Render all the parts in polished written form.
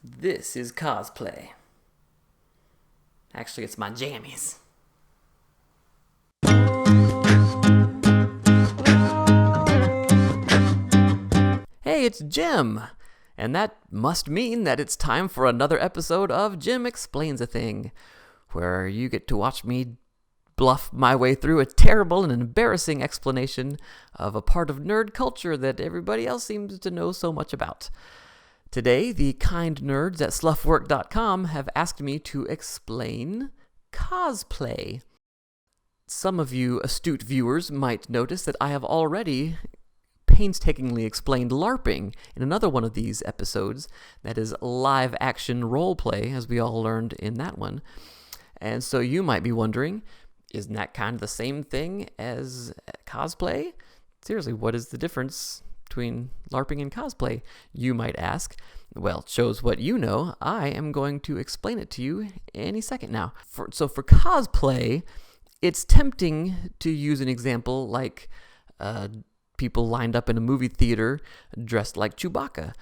This is Cosplay. Actually, it's my jammies. Hey, it's Jim! And that must mean that it's time for another episode of Jim Explains a Thing, where you get to watch me bluff my way through a terrible and embarrassing explanation of a part of nerd culture that everybody else seems to know so much about. Today, the kind nerds at sluffwork.com have asked me to explain cosplay. Some of you astute viewers might notice that I have already painstakingly explained LARPing in another one of these episodes, that is live action roleplay, as we all learned in that one. And so you might be wondering, isn't that kind of the same thing as cosplay? Seriously, what is the difference between LARPing and cosplay, you might ask? Well, it shows what you know. I am going to explain it to you any second now. For cosplay, it's tempting to use an example like people lined up in a movie theater dressed like Chewbacca.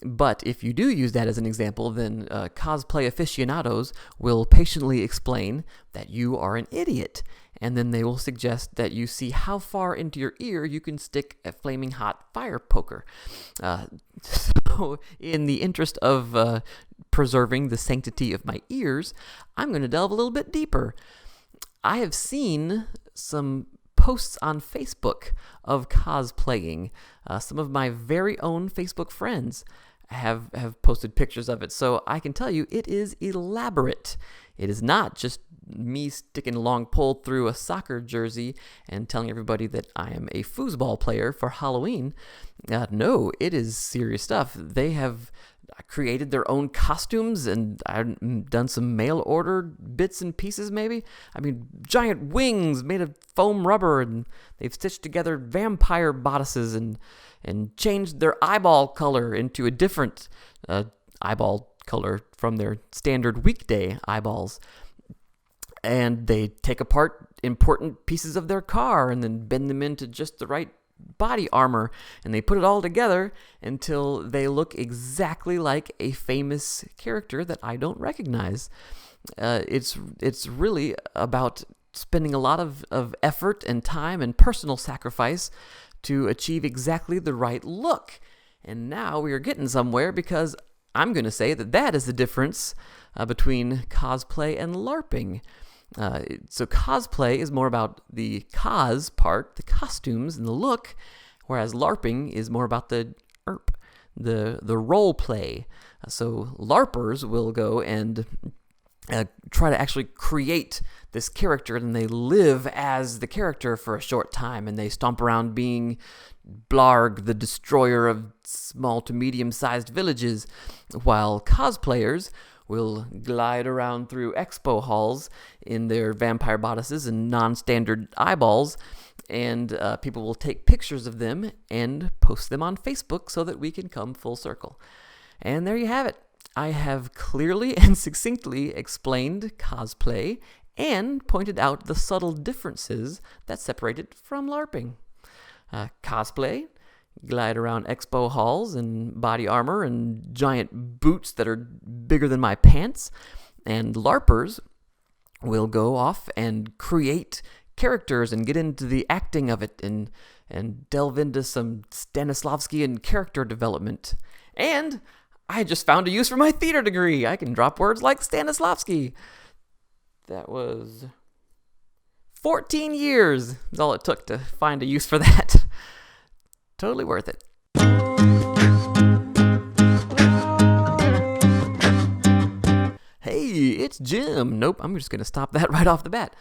But if you do use that as an example, then cosplay aficionados will patiently explain that you are an idiot. And then they will suggest that you see how far into your ear you can stick a flaming hot fire poker. So in the interest of preserving the sanctity of my ears, I'm going to delve a little bit deeper. I have seen some posts on Facebook of cosplaying. Some of my very own Facebook friends have posted pictures of it, so I can tell you it is elaborate. It is not just me sticking a long pole through a soccer jersey and telling everybody that I am a foosball player for Halloween. No, it is serious stuff. They have created their own costumes, and I've done some mail order bits and pieces maybe. I mean, giant wings made of foam rubber, and they've stitched together vampire bodices and changed their eyeball color into a different eyeball color from their standard weekday eyeballs. And they take apart important pieces of their car and then bend them into just the right body armor, and they put it all together until they look exactly like a famous character that I don't recognize. It's really about spending a lot of effort and time and personal sacrifice to achieve exactly the right look. And now we are getting somewhere, because I'm going to say that is the difference between cosplay and LARPing. So cosplay is more about the cos part, the costumes and the look, whereas LARPing is more about the role play. So LARPers will go and try to actually create this character, and they live as the character for a short time, and they stomp around being Blarg, the destroyer of small to medium-sized villages, while cosplayers will glide around through expo halls in their vampire bodices and non-standard eyeballs, and people will take pictures of them and post them on Facebook so that we can come full circle. And there you have it. I have clearly and succinctly explained cosplay and pointed out the subtle differences that separate it from LARPing. Cosplay, glide around expo halls in body armor and giant boots that are bigger than my pants, and LARPers will go off and create characters and get into the acting of it and delve into some Stanislavskian character development. And I just found a use for my theater degree. I can drop words like Stanislavski. That was 14 years is all it took to find a use for that. Totally worth it. Hey, it's Jim. Nope, I'm just going to stop that right off the bat.